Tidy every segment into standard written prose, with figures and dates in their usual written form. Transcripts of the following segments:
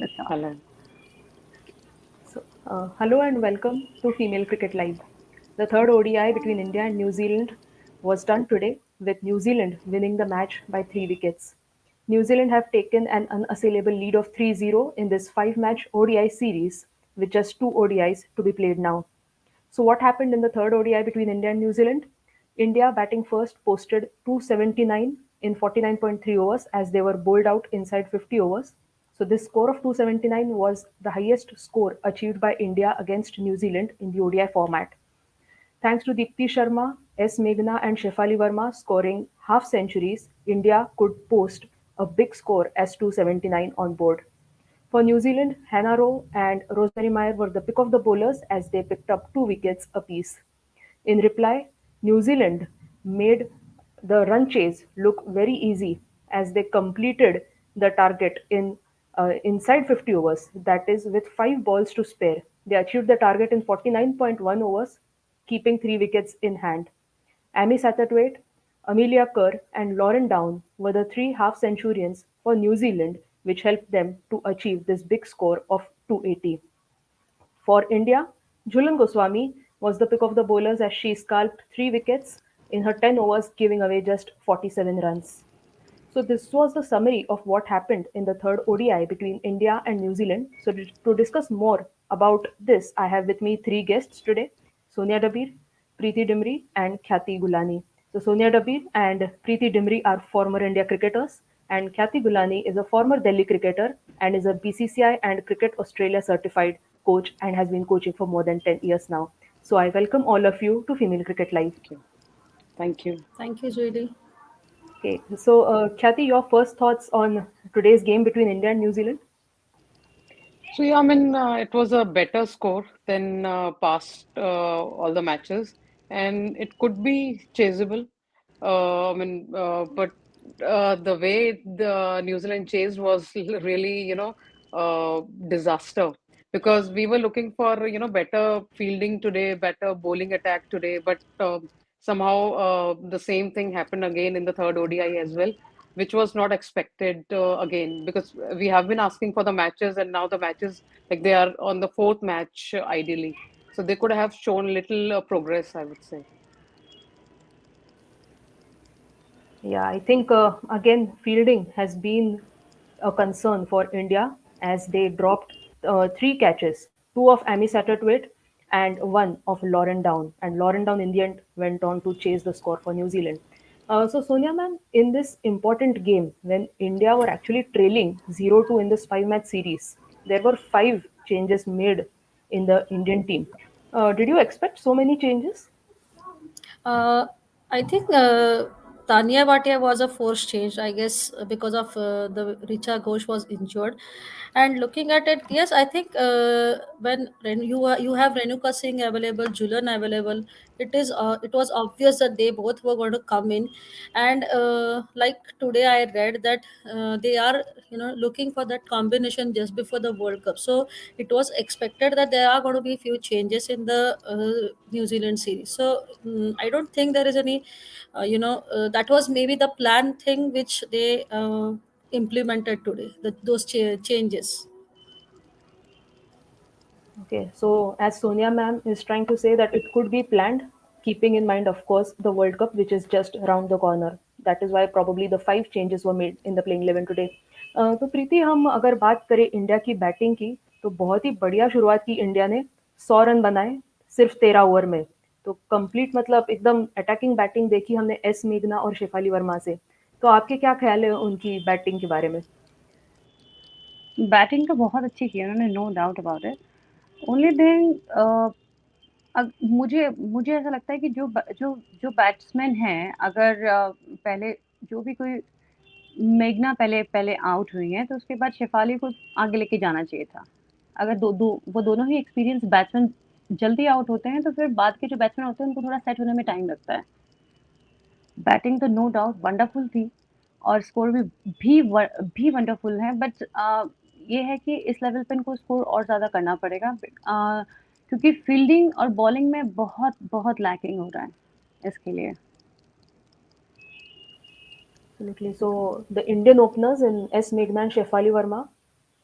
Let's start. Hello. Hello and welcome to Female Cricket Live. The third ODI between India and New Zealand was done today, with New Zealand winning the match by 3 wickets. New Zealand have taken an unassailable lead of 3-0 in this 5-match ODI series, with just 2 ODIs to be played now. So, what happened in the third ODI between India and New Zealand? India, batting first, posted 279 in 49.3 overs as they were bowled out inside 50 overs. So, this score of 279 was the highest score achieved by India against New Zealand in the ODI format. Thanks to Deepti Sharma, S. Meghna, and Shefali Verma scoring half centuries, India could post a big score as 279 on board. For New Zealand, Hannah Rowe and Rosemary Mayer were the pick of the bowlers as they picked up 2 wickets apiece. In reply, New Zealand made the run chase look very easy as they completed the target in inside 50 overs, that is, with 5 balls to spare. They achieved the target in 49.1 overs, keeping 3 wickets in hand. Amy Satterthwaite, Amelia Kerr, and Lauren Down were the three half-centurions for New Zealand, which helped them to achieve this big score of 280. For India, JHULAN Goswami was the pick of the bowlers as she scalped 3 wickets in her 10 overs, giving away just 47 runs. So this was the summary of what happened in the third ODI between India and New Zealand. So to discuss more about this, I have with me three guests today: Sonia Dabir, Preeti Dimri, and Khyati Gulani. So Sonia Dabir and Preeti Dimri are former India cricketers, and Khyati Gulani is a former Delhi cricketer and is a BCCI and Cricket Australia certified coach and has been coaching for more than 10 years now. So I welcome all of you to Female Cricket Live. Thank you. Thank you. Thank you, Julie. Okay, so Khyati, your first thoughts on today's game between India and New Zealand? So yeah, I mean, it was a better score than past all the matches, and it could be chaseable. But the way the New Zealand chased was really, disaster because we were looking for, better fielding today, better bowling attack today, but somehow the same thing happened again in the third ODI as well, which was not expected again because we have been asking for the matches and now the matches like they are on the fourth match ideally, so they could have shown little progress, I would say. Yeah, I think again fielding has been a concern for India as they dropped 3 catches, two of Amy Satterthwaite and one of Lauren Down. And Lauren Down in the end went on to chase the score for New Zealand. So Sonia ma'am, in this important game, when India were actually trailing 0-2 in this 5-match series, there were 5 changes made in the Indian team. Did you expect so many changes? Uh, I think Tanya Bhatia was a forced change, I guess, because of the Richa Ghosh was injured. And looking at it, yes, I think when you have Renuka Singh available, Julian available, it was obvious that they both were going to come in. And like today, I read that they are looking for that combination just before the World Cup. So it was expected that there are going to be few changes in the New Zealand series. So I don't think there is any, that was maybe the plan thing which they implemented today. Those changes. Okay, so as Sonia ma'am is trying to say that it could be planned, keeping in mind, of course, the World Cup, which is just around the corner. That is why probably the 5 changes were made in the playing 11 today. तो प्रीति हम अगर बात करें India की batting की तो बहुत ही बढ़िया शुरुआत की इंडिया ने 100 रन बनाए सिर्फ 13 ओवर में तो कंप्लीट मतलब एकदम अटैकिंग बैटिंग देखी हमने एस मेघना और शेफाली वर्मा से तो आपके क्या ख्याल है उनकी बैटिंग के बारे में बैटिंग तो बहुत अच्छी की है उन्होंने, no doubt about it. Only thing, मुझे मुझे ऐसा लगता है कि जो जो बैट्समैन हैं, अगर पहले जो भी कोई मेघना पहले पहले आउट हुई हैं, तो उसके बाद शेफाली को आगे लेके जाना चाहिए था। अगर वो दोनों ही एक्सपीरियंस बैट्समैन जल्दी आउट होते हैं, तो फिर बाद के जो बैट्समैन होते हैं, उनको थोड़ा सेट होने में टाइम लगता है। बैटिंग तो नो डाउट वंडरफुल थी और स्कोर भी वंडरफुल है, बट ये है कि इस लेवल पे इनको स्कोर और ज़्यादा करना पड़ेगा, क्योंकि फील्डिंग और बॉलिंग में बहुत बहुत लैकिंग हो रहा है इसके लिए। Absolutely. So the Indian openers in S. Meghna and Shefali Verma.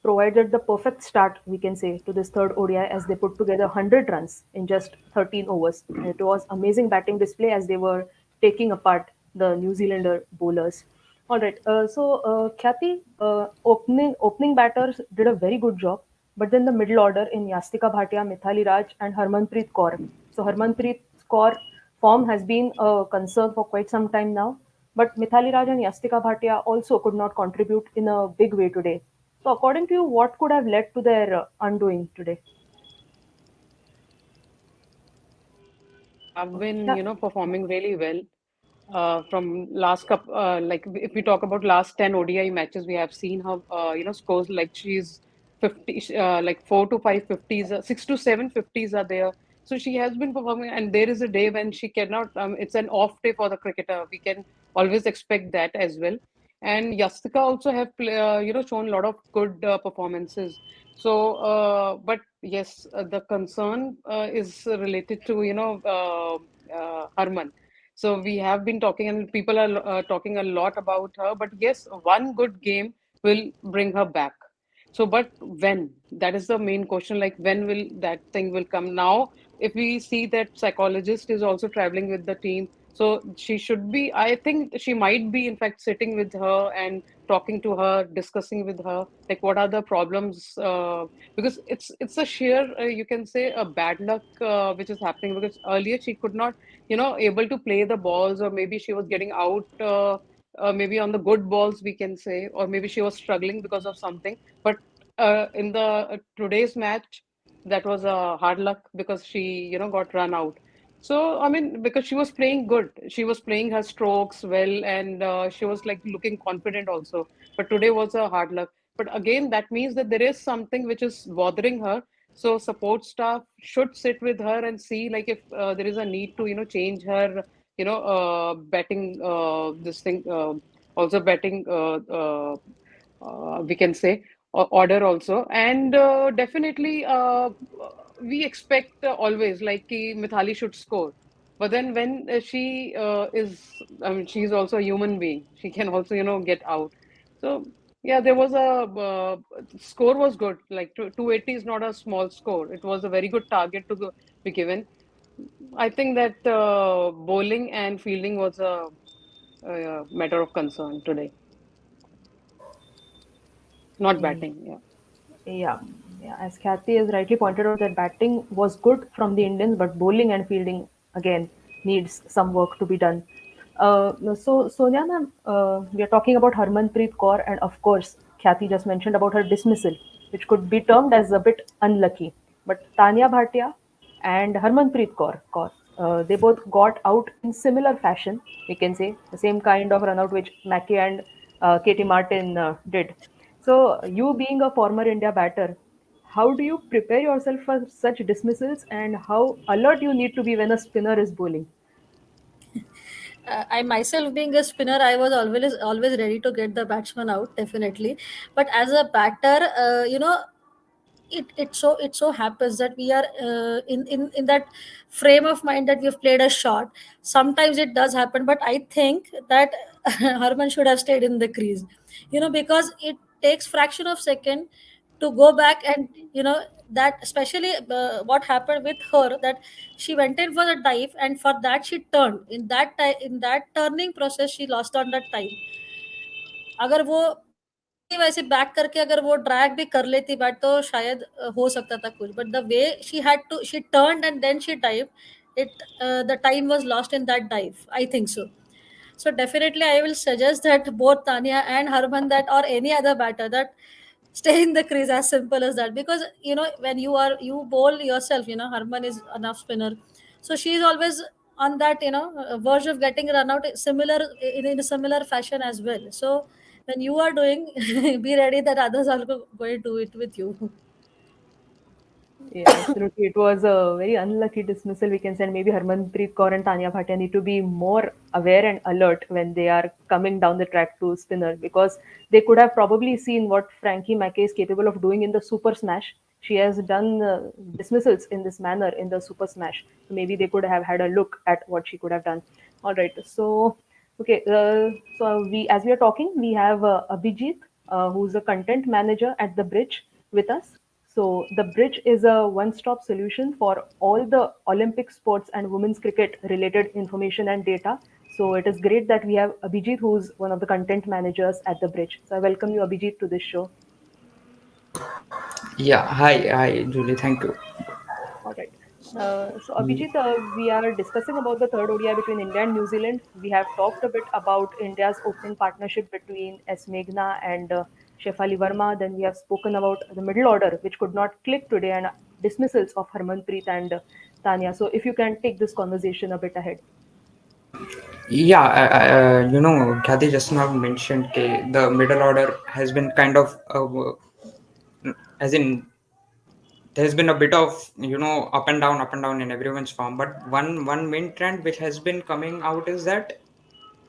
provided the perfect start, we can say, to this third ODI as they put together 100 runs in just 13 overs. And it was amazing batting display as they were taking apart the New Zealander bowlers. All right. Khyati, opening batters did a very good job, but then the middle order in Yastika Bhatia, Mithali Raj, and Harmanpreet Kaur. So Harmanpreet Kaur form has been a concern for quite some time now, but Mithali Raj and Yastika Bhatia also could not contribute in a big way today. So according to you, what could have led to their undoing today? Have been, Yeah. performing really well. From last cup, like if we talk about last 10 ODI matches, we have seen her, scores like she's 50, like 4 to 5 50s, 6 to 7 50s are there. So she has been performing, and there is a day when she cannot, it's an off day for the cricketer. We can always expect that as well. And Yastika also have, shown a lot of good performances. So, but yes, the concern is related to, Harman. So we have been talking, and people are talking a lot about her. But yes, one good game will bring her back. So, but when? That is the main question. Like, when will that thing will come? Now, if we see that psychologist is also traveling with the team, so she should be. I think she might be, in fact, sitting with her and talking to her, discussing with her, like what are the problems. Because it's a sheer, you can say, a bad luck which is happening. Because earlier she could not, able to play the balls, or maybe she was getting out. Maybe on the good balls we can say, or maybe she was struggling because of something. But in the today's match, that was a hard luck because she got run out. So I mean, because she was playing good, she was playing her strokes well, and she was like looking confident also. But today was a hard luck. But again, that means that there is something which is bothering her. So support staff should sit with her and see like if there is a need to change her betting this thing also betting we can say order also. And definitely we expect always like ki Mithali should score. But then when she is, I mean, she's also a human being. She can also, get out. So yeah, there was a score was good. Like 280 is not a small score. It was a very good target to be given. I think that bowling and fielding was a matter of concern today, not batting. Yeah. Yeah, yeah. As Kathy has rightly pointed out, that batting was good from the Indians, but bowling and fielding again needs some work to be done. Sonia ma'am, we are talking about Harmanpreet Kaur, and of course, Kathy just mentioned about her dismissal, which could be termed as a bit unlucky. But Tanya Bhatia and Harmanpreet Kaur, they both got out in similar fashion. We can say the same kind of run out which Mackey and Katie Martin did. So, you being a former India batter, how do you prepare yourself for such dismissals and how alert you need to be when a spinner is bowling? I myself being a spinner, I was always ready to get the batsman out, definitely. But as a batter, it so happens that we are in that frame of mind that we've played a shot. Sometimes it does happen, but I think that Harman should have stayed in the crease, because it takes fraction of second to go back. And that especially what happened with her, that she went in for the dive, and for that she turned. In that turning process she lost on that time. अगर वो थोड़ी वैसे back करके अगर वो drag भी कर लेती बैट, तो शायद हो सकता था कुछ. But the way she turned and then she dive, it the time was lost in that dive, I think so. So definitely I will suggest that both Tanya and Harman, that or any other batter, that stay in the crease, as simple as that. Because when you bowl yourself, Harman is enough spinner, so she is always on that verge of getting run out, similar in a similar fashion as well. So when you are doing, be ready that others are going to do it with you. Yeah, absolutely. It was a very unlucky dismissal, we can say. And maybe Harmanpreet Kaur and Tanya Bhatia need to be more aware and alert when they are coming down the track to spinner, because they could have probably seen what Frankie Mackey is capable of doing in the Super Smash. She has done dismissals in this manner in the Super Smash. So maybe they could have had a look at what she could have done. All right. So, okay. So we, as we are talking, we have Abhijit. who's a content manager at The Bridge, with us. So, The Bridge is a one stop solution for all the Olympic sports and women's cricket related information and data. So, it is great that we have Abhijit, who's one of the content managers at The Bridge. So, I welcome you, Abhijit, to this show. Yeah, hi, Julie. Thank you. All right. So, Abhijit, we are discussing about the third ODI between India and New Zealand. We have talked a bit about India's opening partnership between S. Meghna and Shefali Verma. Then we have spoken about the middle order, which could not click today, and dismissals of Harmanpreet and Tanya. So, if you can take this conversation a bit ahead. Yeah, Khyati just now mentioned the middle order has been kind of, as in, there's been a bit of up and down in everyone's form. But one main trend which has been coming out is that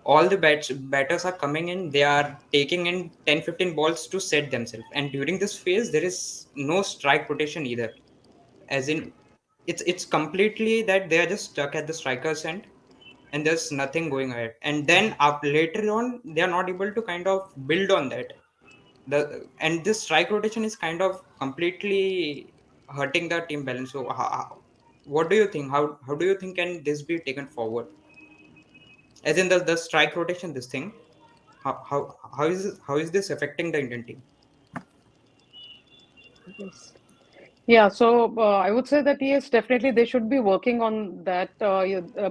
all the batters are coming in. They are taking in 10-15 balls to set themselves, and during this phase, there is no strike rotation either. As in, it's completely that they are just stuck at the striker's end and there's nothing going ahead, and then later on they are not able to kind of build on that. And this strike rotation is kind of completely hurting the team balance. So what do you think, how do you think can this be taken forward, as in the strike rotation, this thing, how is this affecting the Indian team? Yes. Yeah, so I would say that yes, definitely they should be working on that,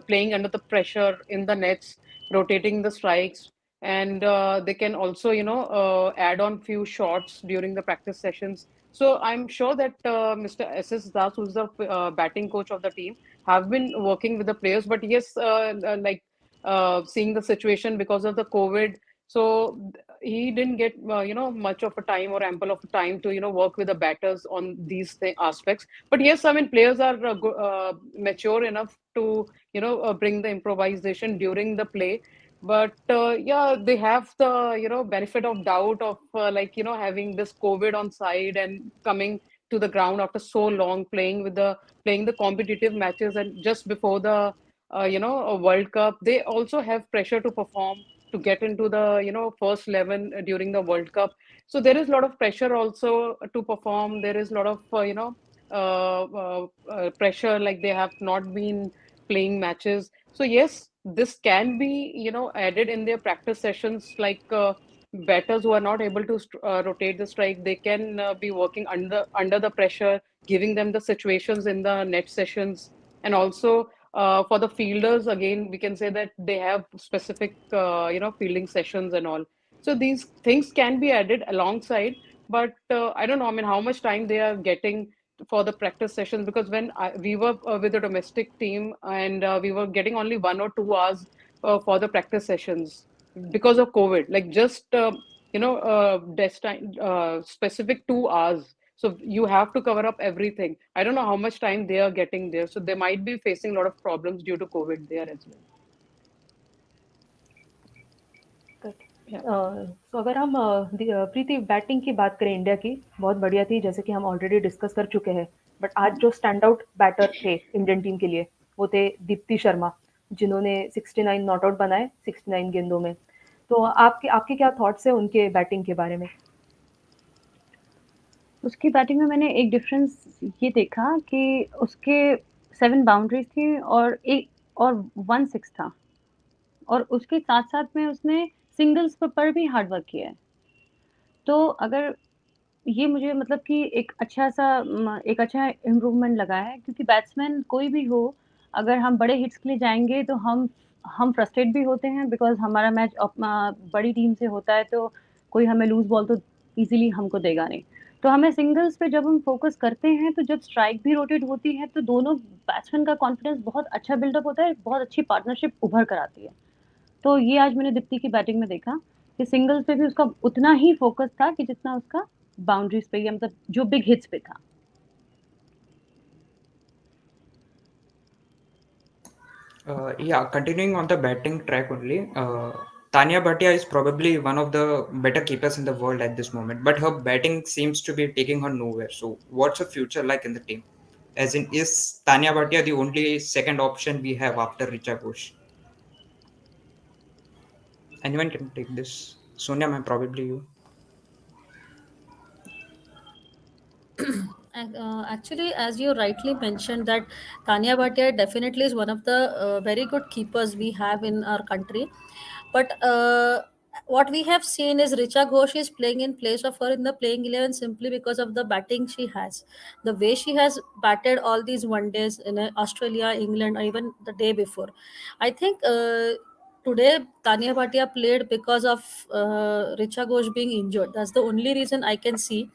playing under the pressure in the nets, rotating the strikes, and they can also, add on few shots during the practice sessions. So I'm sure that Mr. S.S. Das, who's the batting coach of the team, have been working with the players. But yes, like seeing the situation because of the COVID, so he didn't get much of a time or ample of time to work with the batters on these aspects. But yes, I mean players are mature enough to bring the improvisation during the play. But yeah, they have the benefit of doubt of having this COVID on side and coming to the ground after so long, playing the competitive matches, and just before the a World Cup, they also have pressure to perform, to get into the first 11 during the World Cup. So there is a lot of pressure also to perform. There is a lot of pressure, like they have not been playing matches. So yes, this can be added in their practice sessions, like batters who are not able to rotate the strike, they can be working under the pressure, giving them the situations in the net sessions. And also for the fielders, again, we can say that they have specific, fielding sessions and all. So these things can be added alongside, but I don't know, I mean, how much time they are getting for the practice sessions, because when we were with the domestic team, and we were getting only 1 or 2 hours for the practice sessions because of COVID, like just, specific 2 hours. So you have to cover up everything. I don't know how much time they are getting there. So they might be facing a lot of problems due to COVID there as well. Correct. Yeah. सो अगर हम प्रीति batting की बात करें India की, बहुत बढ़िया थी, जैसे कि हम ऑलरेडी डिस्कस कर चुके हैं। बट आज जो स्टैंड आउट बैटर थे इंडियन टीम के लिए, वो थे दीप्ति शर्मा, जिन्होंने 69 नॉट आउट बनाए 69 गेंदों में। तो आपके आपके क्या थॉट्स है उनके बैटिंग के बारे में? उसकी बैटिंग में मैंने एक डिफरेंस ये देखा कि उसके 7 बाउंड्रीज थी और 1 6 था, और उसके साथ-साथ में उसने सिंगल्स पर भी हार्ड वर्क किया है। तो अगर ये मुझे मतलब कि एक अच्छा इम्प्रूवमेंट लगा है, क्योंकि बैट्समैन कोई भी हो, अगर हम बड़े हिट्स के लिए जाएँगे तो हम फ्रस्ट्रेट भी होते हैं, बिकॉज़ हमारा मैच बड़ी टीम से होता है, तो कोई हमें लूज़ बॉल तो ईज़िली हमको देगा नहीं। तो हमें सिंगल्स पे जब हम फ़ोकस करते हैं, तो जब स्ट्राइक भी रोटेट होती है, तो दोनों बैट्समैन का कॉन्फिडेंस बहुत अच्छा बिल्डअप होता है, बहुत अच्छी पार्टनरशिप उभर कर आती है। तो ये आज मैंने दीप्ति की बैटिंग में देखा कि सिंगल्स पे भी उसका उतना ही फ़ोकस था कि जितना उसका बाउंड्रीज पे, या मतलब जो बिग हिट्स पे था। Yeah, continuing on the batting track only. Tanya Bhatia is probably one of the better keepers in the world at this moment, but her batting seems to be taking her nowhere. So, what's her future like in the team? As in, is Tanya Bhatia the only second option we have after Richa Ghosh? Anyone can take this. Sonia, ma'am, probably you. Actually, as you rightly mentioned, that Tanya Bhatia definitely is one of the very good keepers we have in our country. But what we have seen is Richa Ghosh is playing in place of her in the playing 11 simply because of the batting she has. The way she has batted all these one days in Australia, England, or even the day before. I think today Tanya Bhatia played because of Richa Ghosh being injured. That's the only reason I can see.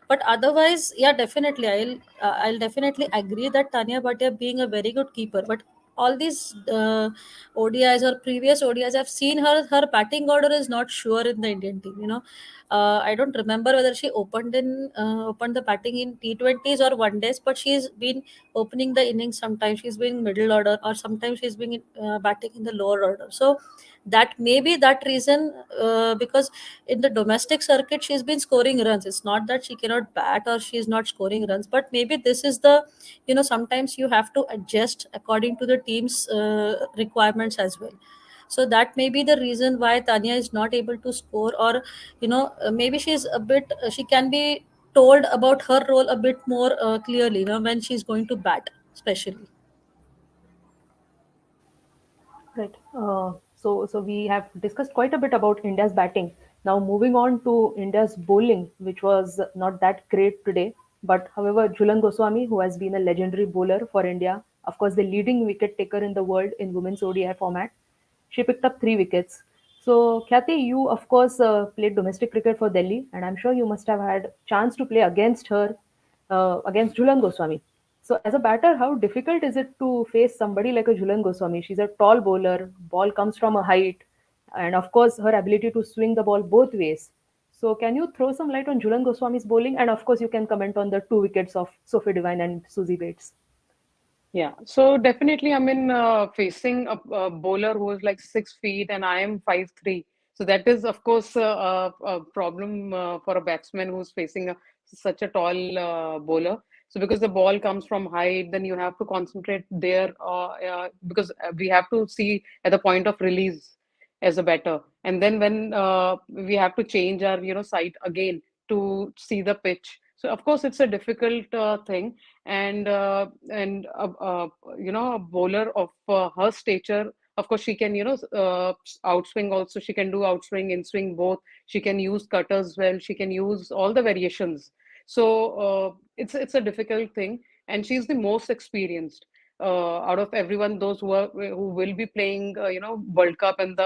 But otherwise, yeah, definitely I'll definitely agree that Tanya Bhatia being a very good keeper. But all these ODIs or previous ODIs, I've seen her batting order is not sure in the Indian team. I don't remember whether she opened the batting in T20s or one days, but she's been opening the innings. Sometimes she's been middle order, or sometimes she's been batting in the lower order. So that may be that reason, because in the domestic circuit she's been scoring runs. It's not that she cannot bat or she's not scoring runs, but maybe this is the, sometimes you have to adjust according to the team's requirements as well. So that may be the reason why Tanya is not able to score, or maybe she's a bit, she can be told about her role a bit more clearly, when she's going to bat especially. Right. So we have discussed quite a bit about India's batting. Now moving on to India's bowling, which was not that great today. But however, Jhulan Goswami, who has been a legendary bowler for India, of course the leading wicket taker in the world in women's ODI format, she picked up 3 wickets. So Khyati, you of course played domestic cricket for Delhi, and I'm sure you must have had chance to play against her, against Jhulan Goswami. So, as a batter, how difficult is it to face somebody like a Jhulan Goswami? She's a tall bowler, ball comes from a height, and of course, her ability to swing the ball both ways. So, can you throw some light on Jhulan Goswami's bowling? And of course, you can comment on the 2 wickets of Sophie Devine and Susie Bates. Yeah, so definitely, I mean, facing a bowler who is like 6 feet and I am 5'3", so that is, of course, a problem for a batsman who's facing such a tall bowler. So because the ball comes from height, then you have to concentrate there, because we have to see at the point of release as a batter, and then when we have to change our sight again to see the pitch. So of course, it's a difficult thing, and a bowler of her stature, of course she can outswing also. She can do outswing, in swing both. She can use cutters well. She can use all the variations. So it's a difficult thing, and she's the most experienced out of everyone, those who will be playing World Cup, and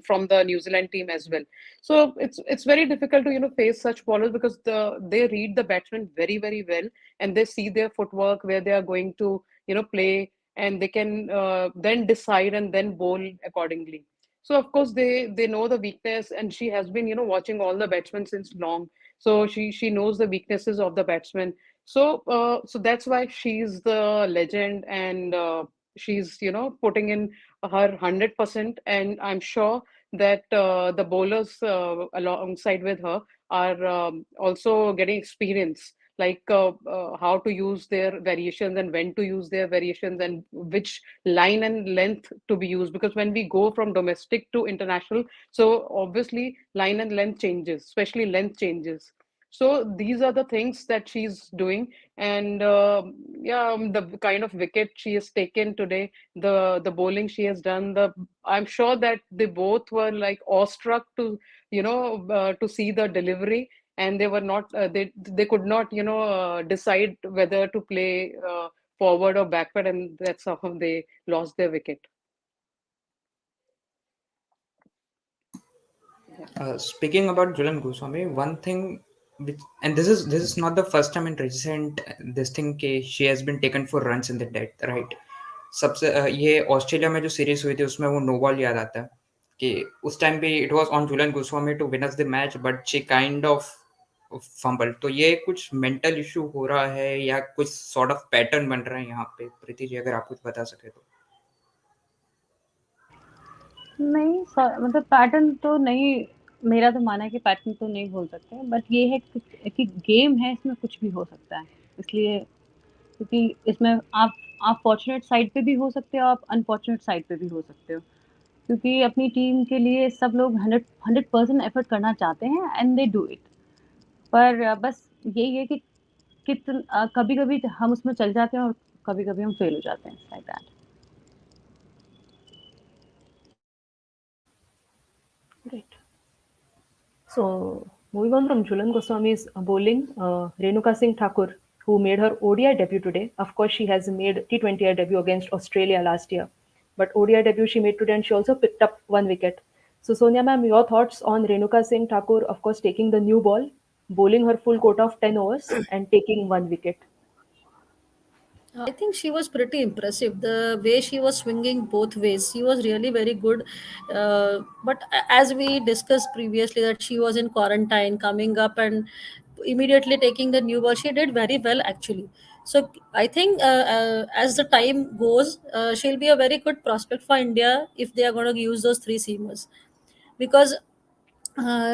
from the New Zealand team as well. So it's very difficult to face such bowlers, because they read the batsman very very well, and they see their footwork, where they are going to play, and they can then decide and then bowl accordingly. So of course they know the weakness, and she has been watching all the batsmen since long. So she knows the weaknesses of the batsmen. So that's why she's the legend, and she's putting in her 100%, and I'm sure that the bowlers alongside with her are also getting experience, like how to use their variations, and when to use their variations, and which line and length to be used, because when we go from domestic to international, so obviously line and length changes, especially length changes. So these are the things that she's doing, and yeah, the kind of wicket she has taken today, the bowling she has done, the I'm sure that they both were like awestruck to to see the delivery, and they were not they could not decide whether to play forward or backward, and that's how they lost their wicket. Yeah. Speaking about Julan Goswami, one thing which, and this is not the first time in recent this thing कि she has been taken for runs in the death, right? सबसे ये Australia में जो series हुई थी उसमें वो no ball याद आता है कि उस टाइम भी it was on Jhulan Goswami to win us the match but she kind of fumble. तो ये कुछ मेंटल इशू हो रहा है या कुछ सॉर्ट ऑफ पैटर्न बन रहा है यहाँ पे? प्रीति जी अगर आप कुछ बता सके तो. नहीं मतलब पैटर्न तो नहीं, मेरा तो मानना है कि पैटर्न तो नहीं बोल सकते, बट ये है कि गेम है, इसमें कुछ भी हो सकता है, इसलिए क्योंकि इसमें आप फॉर्चुनेट साइड पे भी हो सकते हो, आप अनफॉर्चुनेट साइड पे भी हो सकते हो, क्योंकि अपनी टीम के लिए सब लोग 100% एफर्ट करना चाहते हैं एंड दे डू इट, पर बस यही है कि कभी-कभी हम उसमें चल जाते हैं और कभी-कभी हम फेल हो जाते हैं, like that. Right. So, moving on from Jhulan Goswami's bowling, Renuka Singh Thakur, who made her ODI debut today. Of course, she has made T20I debut against Australia last year, but ODI debut she made today, and she also picked up one wicket. So, Sonia ma'am, your thoughts on Renuka Singh Thakur, of course, taking the new ball, bowling her full quota of 10 overs, and taking one wicket. I think she was pretty impressive. The way she was swinging both ways, she was really very good. As we discussed previously, that she was in quarantine, coming up and immediately taking the new ball, she did very well actually. So I think as the time goes, she'll be a very good prospect for India if they are going to use those three seamers, because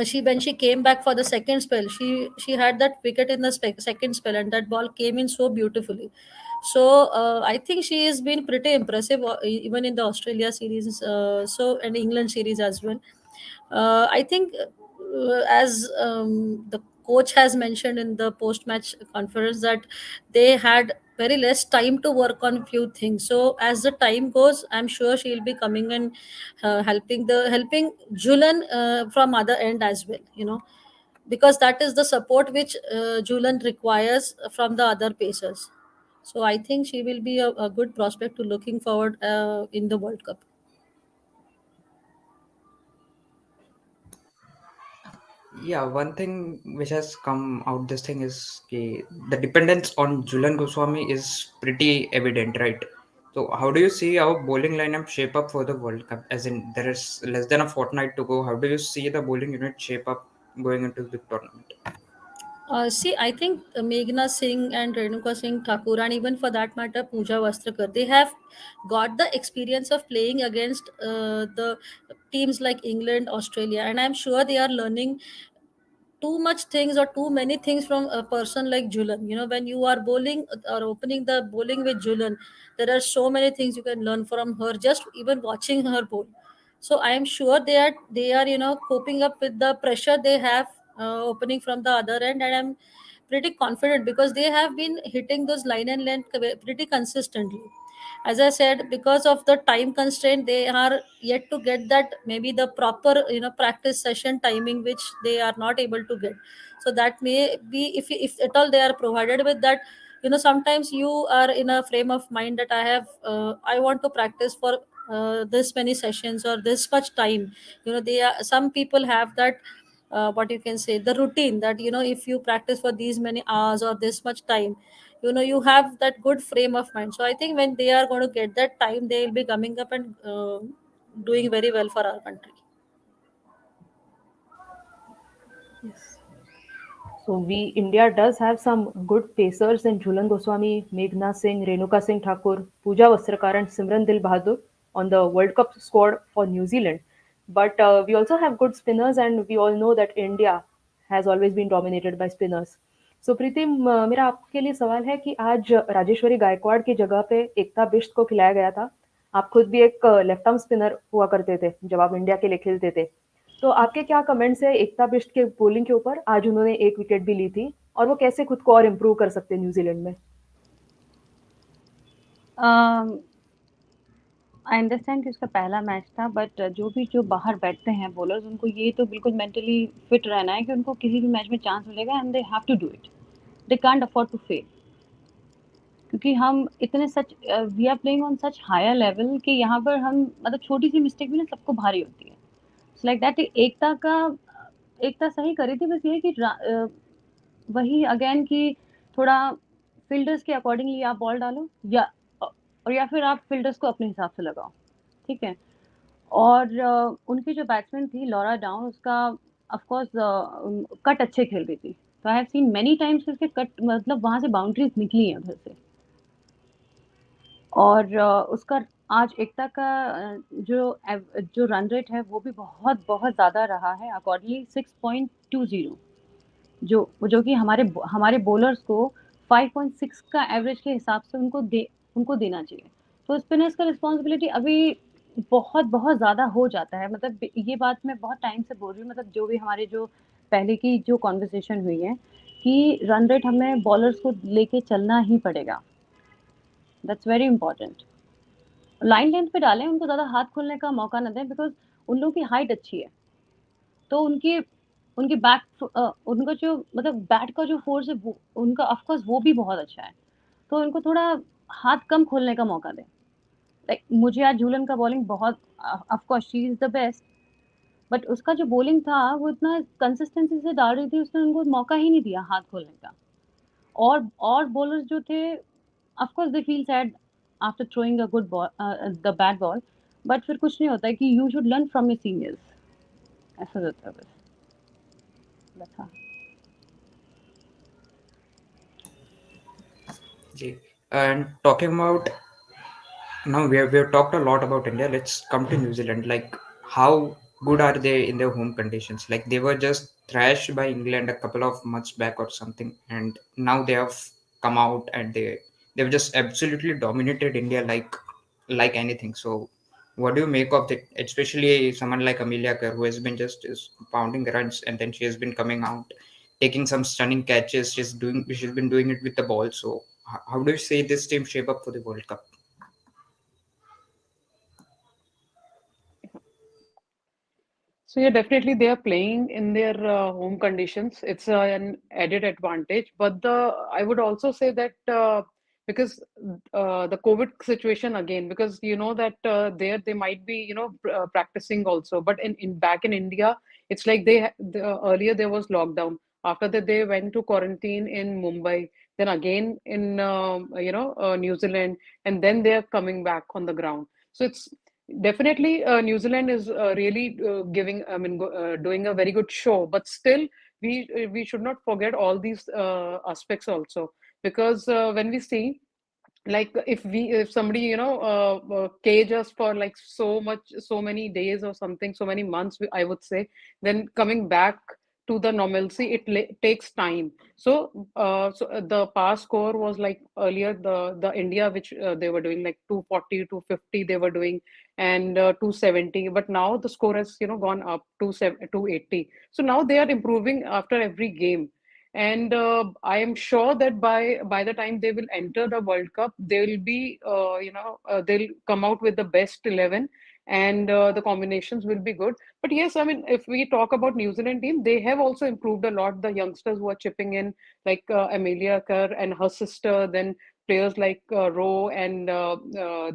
she when she came back for the second spell, she had that wicket in the second spell, and that ball came in so beautifully. So I think she has been pretty impressive, even in the Australia series, and England series as well. I think as the coach has mentioned in the post match conference, that they had very less time to work on few things. So as the time goes, I'm sure she'll be coming and helping Julan from other end as well, because that is the support which Julan requires from the other pacers. So I think she will be a good prospect to looking forward in the World Cup. Yeah, one thing which has come out this thing is the dependence on Julan Goswami is pretty evident, right? So how do you see our bowling lineup shape up for the World Cup? As in, there is less than a fortnight to go. How do you see the bowling unit shape up going into the tournament? See, I think Meghna Singh and Renuka Singh Thakur, and even for that matter, Pooja Vastrakar, they have got the experience of playing against the teams like England, Australia, and I'm sure they are learning too much things or too many things from a person like Julan. When you are bowling or opening the bowling with Julan, there are so many things you can learn from her, just even watching her bowl. So I am sure they are coping up with the pressure they have opening from the other end, and I'm pretty confident because they have been hitting those line and length pretty consistently. As I said, because of the time constraint, they are yet to get that, maybe the proper practice session timing, which they are not able to get. So that may be, if at all they are provided with that, sometimes you are in a frame of mind that I want to practice for this many sessions or this much time. They are, some people have that, what you can say, the routine that, if you practice for these many hours or this much time, you have that good frame of mind. So I think when they are going to get that time, they will be coming up and doing very well for our country. Yes. So India does have some good pacers in Jhulan Goswami, Meghna Singh, Renuka Singh Thakur, Pooja Vastrakar, and Simran Dil Bahadur on the World Cup squad for New Zealand. But we also have good spinners, and we all know that India has always been dominated by spinners. So प्रीति, मेरा आपके लिए सवाल है कि आज राजेश्वरी गायकवाड़ की जगह पे एकता बिष्ट को खिलाया गया था। आप खुद भी एक लेफ्ट आर्म स्पिनर हुआ करते थे जब आप इंडिया के लिए खेलते थे। तो आपके क्या कमेंट्स है एकता बिष्ट के बॉलिंग के ऊपर? आज उन्होंने एक विकेट भी ली थी, और वो कैसे खुद को और इम्प्रूव कर सकते हैं न्यूजीलैंड में? आई अंडरस्टैंड कि उसका पहला मैच था, बट जो बाहर बैठते हैं बॉलर्स, उनको ये तो बिल्कुल मेंटली फिट रहना है कि उनको किसी भी मैच में चांस मिलेगा and they have to do it. They can't afford to fail, क्योंकि हम इतने we are playing on such higher level कि यहाँ पर हम मतलब छोटी सी मिस्टेक भी ना सबको भारी होती है। लाइक दैट एकता सही करी थी, बस ये कि वही अगेन कि थोड़ा फील्डर्स के अकॉर्डिंगली आप बॉल डालो, या फिर आप फील्डर्स को अपने हिसाब से लगाओ, ठीक है। और उनकी जो बैट्समैन थी लॉरा डाउन, उसका ऑफ कोर्स कट अच्छे खेल रही थी। तो I have seen many times उसके कट, मतलब वहाँ से बाउंड्रीज निकली हैं उधर से। और उसका आज एकता का जो रन रेट है वो भी बहुत बहुत ज़्यादा रहा है, अकॉर्डिंगली 6.20, जो कि हमारे बॉलर्स को 5.6 का एवरेज के हिसाब से उनको देना चाहिए। तो स्पिनर्स का रिस्पॉन्सिबिलिटी अभी बहुत बहुत ज़्यादा हो जाता है। मतलब ये बात मैं बहुत टाइम से बोल रही हूँ, मतलब जो भी हमारे जो पहले की जो कॉन्वर्सेशन हुई है कि रन रेट हमें बॉलर्स को लेके चलना ही पड़ेगा, that's very important. Line length पे डालें, उनको ज़्यादा हाथ खोलने का मौका ना दें, बिकॉज उन लोगों की हाइट अच्छी है, तो उनकी उनकी उनका जो मतलब बैट का जो फोर्स है वो उनका ऑफ कोर्स वो भी बहुत अच्छा है, तो उनको थोड़ा हाथ कम खोलने का मौका दें। लाइक मुझे आज झूलन का बॉलिंग बहुत, of course she is the best, but उसका जो बॉलिंग था वो इतना कंसिस्टेंसी से डाल रही थी, उसने उनको मौका ही नहीं दिया हाथ खोलने का। और बॉलर्स जो थे, of course they feel sad after throwing a good ball, the bad ball, but फिर कुछ नहीं होता है कि you should learn from your seniors, ऐसा होता है बस। That's all. जी, and talking about now we have talked a lot about India. Let's come to New Zealand. Like, how good are they in their home conditions? Like, they were just thrashed by England a couple of months back or something, and now they have come out and they've just absolutely dominated India like anything. So, what do you make of it? Especially someone like Amelia Kerr, who has been just is pounding runs, and then she has been coming out, taking some stunning catches. She's been doing it with the ball. So, how do you say this team shape up for the World Cup? So yeah, definitely they are playing in their home conditions. It's an added advantage. But the I would also say that because the COVID situation again, because you know that there they might be practicing also. But in back in India, it's like earlier there was lockdown. After that they went to quarantine in Mumbai. Then again in New Zealand, and then they are coming back on the ground. So it's definitely, New Zealand is really doing a very good show. But still, we should not forget all these aspects also, because when we see, like, if somebody cage us for like so many days or something, so many months, I would say, then coming back to the normalcy, takes time. So the past score was like earlier, the India, which they were doing like 240, 250 they were doing, and 270, but now the score has gone up to 280. So now they are improving after every game. And I am sure that by the time they will enter the World Cup, they will be they'll come out with the best 11, and the combinations will be good. But yes, I mean, if we talk about New Zealand team, they have also improved a lot. The youngsters who are chipping in, like Amelia Kerr and her sister, then players like Rowe and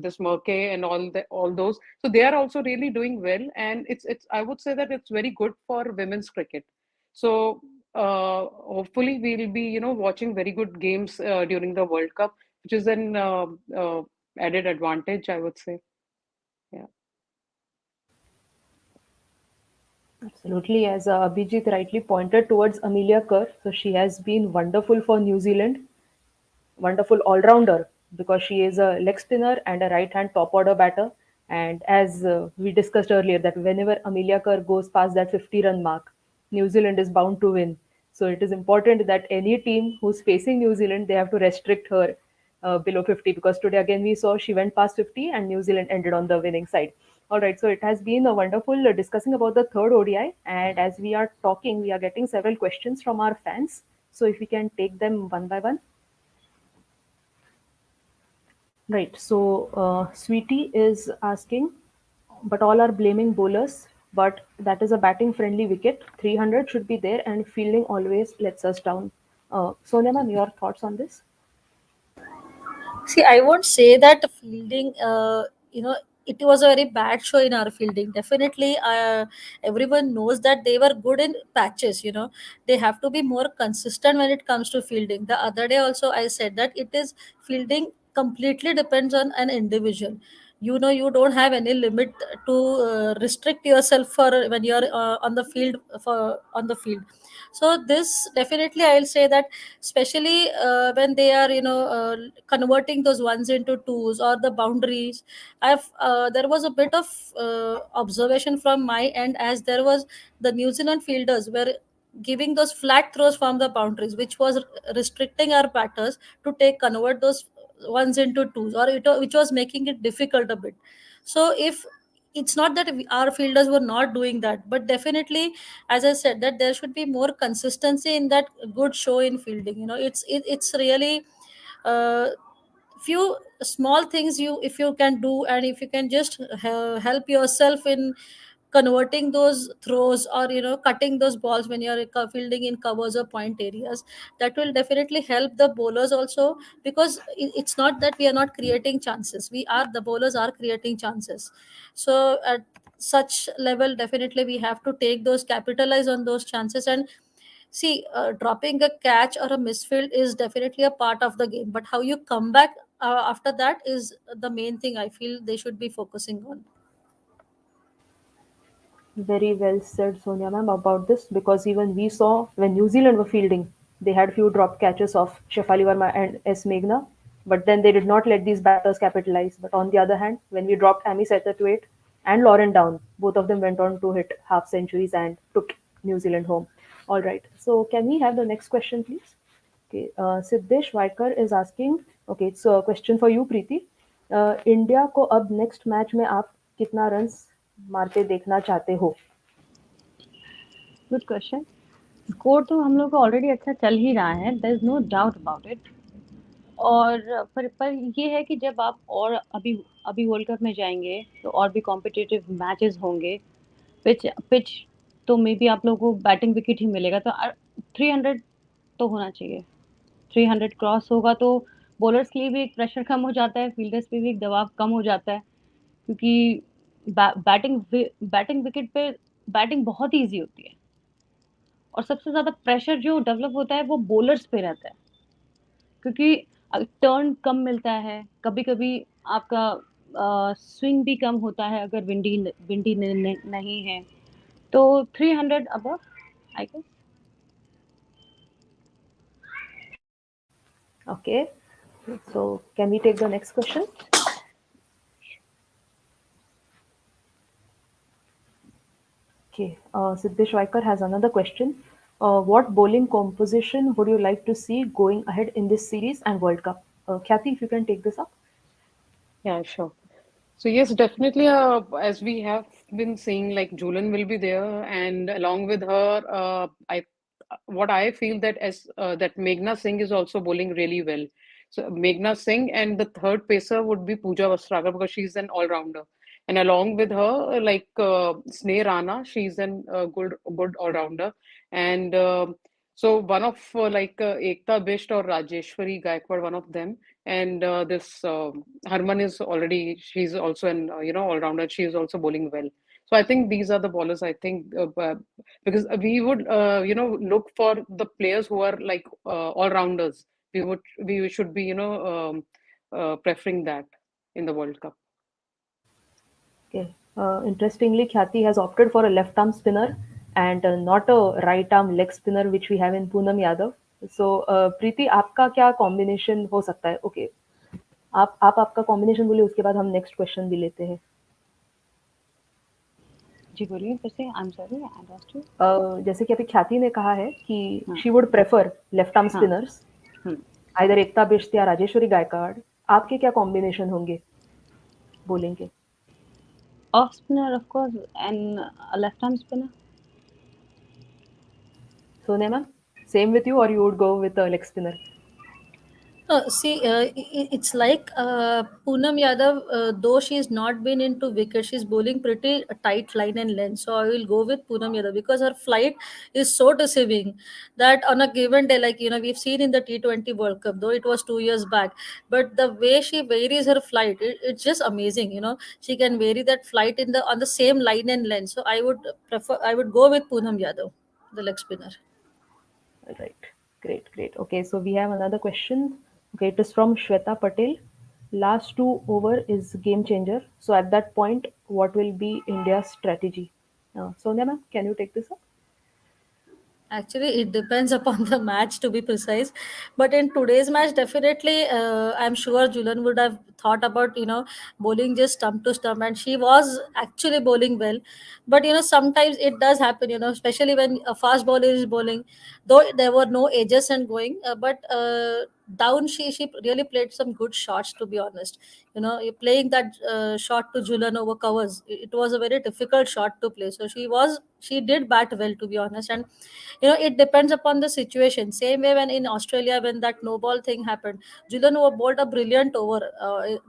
this Murkay and all those. So they are also really doing well, and it's I would say that it's very good for women's cricket. So hopefully we'll be watching very good games during the World Cup, which is an added advantage, I would say. Yeah. Absolutely, as Abhijit rightly pointed towards Amelia Kerr, so she has been wonderful for New Zealand, wonderful all-rounder because she is a leg spinner and a right-hand top-order batter. And as we discussed earlier, that whenever Amelia Kerr goes past that 50-run mark, New Zealand is bound to win. So it is important that any team who's facing New Zealand, they have to restrict her below 50, because today again we saw she went past 50 and New Zealand ended on the winning side. All right, so it has been a wonderful discussing about the third ODI, and as we are talking, we are getting several questions from our fans. So if we can take them one by one. Right. So, Sweetie is asking, but all are blaming bowlers. But that is a batting friendly wicket. 300 should be there, and fielding always lets us down. Sonia ma'am, your thoughts on this? See, I won't say that fielding, it was a very bad show in our fielding. Definitely, everyone knows that they were good in patches. They have to be more consistent when it comes to fielding. The other day also, I said that it is fielding completely depends on an individual. You don't have any limit to restrict yourself for when you're on the field for on the field. So this definitely I'll say that, especially when they are converting those ones into twos or the boundaries. I've There was a bit of observation from my end, as there was the New Zealand fielders were giving those flat throws from the boundaries, which was restricting our batters to take convert those ones into twos, or which was making it difficult a bit. So if it's not that our fielders were not doing that, but definitely, as I said, that there should be more consistency in that good show in fielding. It's really uh, few small things, you if you can do, and if you can just help yourself in converting those throws, or cutting those balls when you're fielding in covers or point areas, that will definitely help the bowlers also. Because it's not that we are not creating chances, the bowlers are creating chances. So at such level, definitely we have to take those, capitalize on those chances. And see, dropping a catch or a misfield is definitely a part of the game, but how you come back after that is the main thing I feel they should be focusing on. Very well said, Sonia ma'am, about this, because even we saw when New Zealand were fielding, they had few drop catches of Shefali Verma and S. Meghna, but then they did not let these batters capitalize. But on the other hand, when we dropped Amy Satterthwaite and Lauren Down, both of them went on to hit half centuries and took New Zealand home. All right, so can we have the next question, please? Okay, Siddesh Vaikar is asking, okay, it's a question for you, Preeti. India को अब next match में आप कितना runs मारते देखना चाहते हो? Good question. Score तो हम लोग को ऑलरेडी अच्छा चल ही रहा है, there is no doubt about it. और पर ये है कि जब आप और अभी अभी वर्ल्ड कप में जाएंगे तो और भी कॉम्पिटिटिव मैचेस होंगे, पिच पिच तो मे बी आप लोगों को बैटिंग विकेट ही मिलेगा, तो 300 तो होना चाहिए। 300 क्रॉस होगा तो बॉलर्स के लिए भी एक प्रेशर कम हो जाता है, फील्डर्स पे भी एक दबाव कम हो जाता है, क्योंकि बैटिंग विकेट पे बैटिंग बहुत ईजी होती है, और सबसे ज़्यादा प्रेशर जो डेवलप होता है वो बॉलर्स पे रहता है, क्योंकि टर्न कम मिलता है, कभी-कभी आपका स्विंग भी कम होता है अगर विंडी नहीं है। तो 300 above I guess. Okay, so can we take the next question? Okay, Siddesh Vaikar has another question. What bowling composition would you like to see going ahead in this series and World Cup? Khyati, if you can take this up. Yeah, sure. So yes, definitely. As we have been seeing, like Julan will be there, and along with her, I what I feel that as that Meghna Singh is also bowling really well. So Meghna Singh, and the third pacer would be Pooja Vastragar because she's an all-rounder, and along with her, like Sneh Rana, she's an good all-rounder, and so one of Ekta Bisht or Rajeshwari Gaikwad, one of them, and this Harman is already, she's also an all rounder. She is also bowling well. So I think these are the bowlers. I think because we would look for the players who are like all rounders. We should be preferring that in the World Cup. Okay. Interestingly, Khyati has opted for a left arm spinner and not a right arm leg spinner, which we have in Poonam Yadav. So, प्रीति आपका क्या combination हो सकता है? Okay, आप आपका combination बोलिए, उसके बाद हम नेक्स्ट क्वेश्चन भी लेते हैं। जी बोलिए फिर से। I am sorry, I lost you. जैसे कि अभी ख्याति ने कहा है कि हाँ। She would prefer left arm हाँ। स्पिनर्स, आइदर एकता बिश्त या राजेश्वरी गायकवाड़। आपके क्या कॉम्बिनेशन होंगे बोलिंग के? Off spinner of course and left arm spinner. Sonia ma'am, same with you और you would go with leg spinner? See, it's like Poonam Yadav, though she's not been into wicket, she's bowling pretty tight line and length. So I will go with Poonam Yadav because her flight is so deceiving that on a given day, like we've seen in the T20 World Cup, though it was 2 years back, but the way she varies her flight, it's just amazing. She can vary that flight on the same line and length. So I would go with Poonam Yadav, the leg spinner. Right. Great, great. Okay, so we have another question. Okay, it is from Shweta Patel. Last two over is game changer. So at that point, what will be India's strategy? Sonia ma'am, can you take this up? Actually, it depends upon the match, to be precise. But in today's match, definitely, I'm sure Julan would have thought about, bowling just stump to stump, and she was actually bowling well. But sometimes it does happen, especially when a fast bowler is bowling. Though there were no edges and going, but down, she really played some good shots, to be honest. Playing that shot to Julan over covers, it was a very difficult shot to play. So she did bat well, to be honest. And it depends upon the situation. Same way when in Australia, when that no ball thing happened, Julian bowled a brilliant over,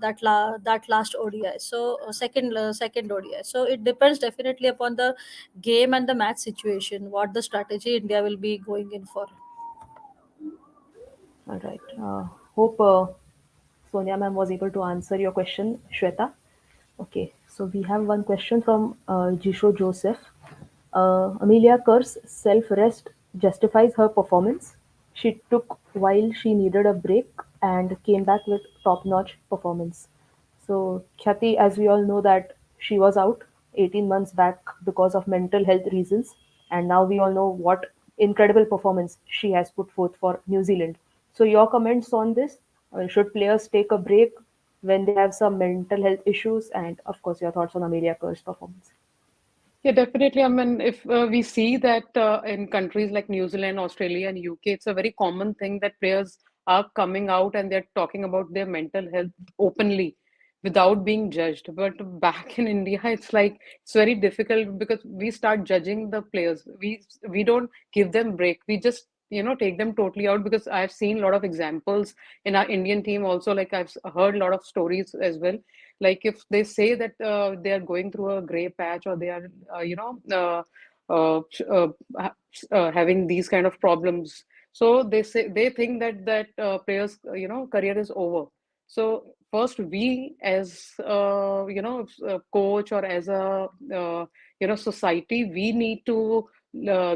that last ODI. So second ODI. So it depends definitely upon the game and the match situation, what the strategy India will be going in for. All right. Hope Sonia ma'am was able to answer your question, Shweta. Okay, so we have one question from Jisho Joseph. Amelia Kerr's self rest justifies her performance. She took while she needed a break and came back with top notch performance. So, Khyati, as we all know, that she was out 18 months back because of mental health reasons, and now we all know what incredible performance she has put forth for New Zealand. So, your comments on this? Should players take a break when they have some mental health issues? And of course, your thoughts on Amelia Kerr's performance. Yeah, definitely. I mean, if we see that in countries like New Zealand, Australia, and UK, it's a very common thing that players are coming out and they're talking about their mental health openly without being judged. But back in India, it's like it's very difficult because we start judging the players. We don't give them break. We just take them totally out because I've seen a lot of examples in our Indian team also. Like I've heard a lot of stories as well, like if they say that they are going through a gray patch or they are uh, uh, having these kind of problems, so they think that players career is over. So first we as a coach or as a society, we need to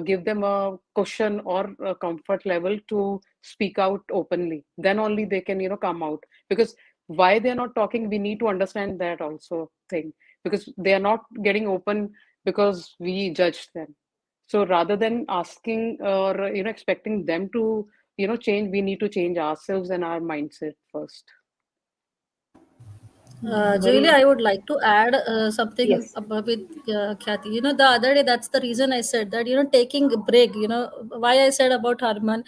give them a cushion or a comfort level to speak out openly, then only they can come out. Because why they're not talking, we need to understand that also thing, because they are not getting open because we judged them. So rather than asking or expecting them to change, we need to change ourselves and our mindset first. Julie, Very, I would like to add something yes. about with Khyati. The other day, that's the reason I said that, taking a break, why I said about Harman,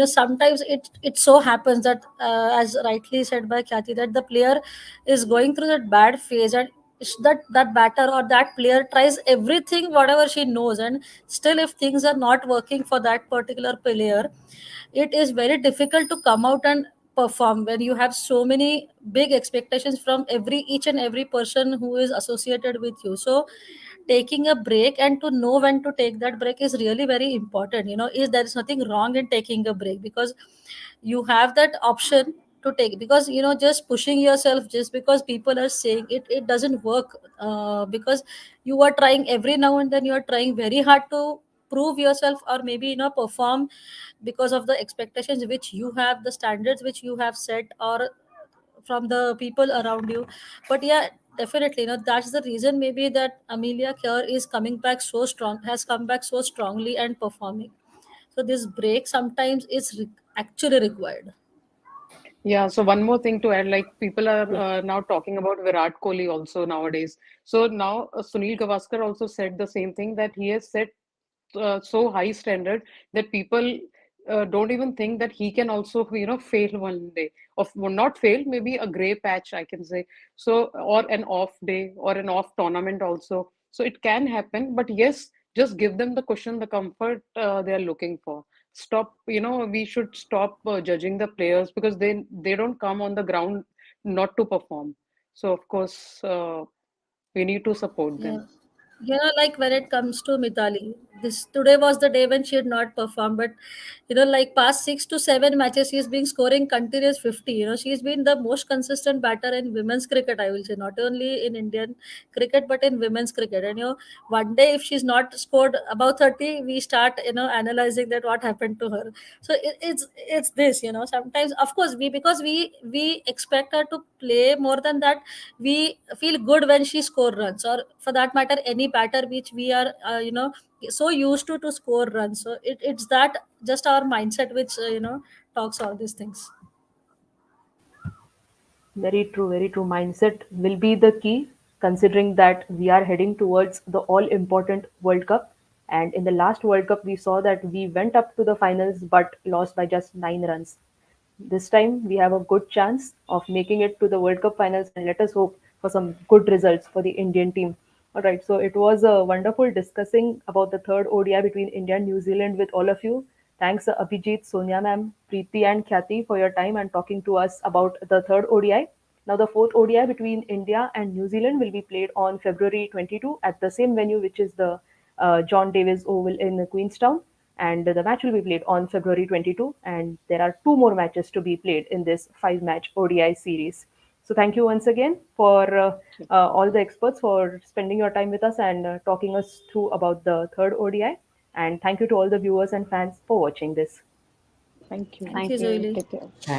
sometimes it so happens that, as rightly said by Khyati, that the player is going through that bad phase, and that batter or that player tries everything, whatever she knows, and still if things are not working for that particular player, it is very difficult to come out and perform when you have so many big expectations from each and every person who is associated with you. So taking a break and to know when to take that break is really very important. Is there is nothing wrong in taking a break, because you have that option to take, because just pushing yourself just because people are saying it doesn't work, because you are trying every now and then, you are trying very hard to prove yourself, or maybe perform because of the expectations which you have, the standards which you have set, or from the people around you. But yeah, definitely, that's the reason maybe that Amelia Kerr is coming back so strong, has come back so strongly and performing. So this break sometimes is actually required. Yeah, so one more thing to add, like people are Yes. now talking about Virat Kohli also nowadays. So now Sunil Gavaskar also said the same thing, that he has set so high standard that people don't even think that he can also fail one day, of well, not fail, maybe a gray patch I can say. So or an off day or an off tournament also, so it can happen. But yes, just give them the cushion, the comfort they are looking for. Stop, we should stop judging the players, because they don't come on the ground not to perform. So of course we need to support Yeah. them. Like when it comes to Mitali, this today was the day when she had not performed, but like past 6 to 7 matches, she's been scoring continuous 50. She's been the most consistent batter in women's cricket, I will say, not only in Indian cricket, but in women's cricket. And one day if she's not scored above 30, we start analyzing that what happened to her. So it's this, sometimes, of course, because we expect her to play more than that. We feel good when she score runs, or for that matter any batter which we are so used to score runs. So it's that just our mindset which talks all these things. Very true, very true. Mindset will be the key, considering that we are heading towards the all important World Cup. And in the last World Cup, we saw that we went up to the finals but lost by just 9 runs. This time we have a good chance of making it to the World Cup finals, and let us hope for some good results for the Indian team. All right, so it was a wonderful discussing about the third ODI between India and New Zealand with all of you. Thanks, Abhijit, Sonia ma'am, Preeti, and Khyati for your time and talking to us about the third ODI. Now, the fourth ODI between India and New Zealand will be played on February 22 at the same venue, which is the John Davis Oval in Queenstown, and the match will be played on February 22. And there are two more matches to be played in this five-match ODI series. So thank you once again for all the experts for spending your time with us and talking us through about the third ODI. And thank you to all the viewers and fans for watching this. Thank you. Thank you, Thank you. Zoili. Take care.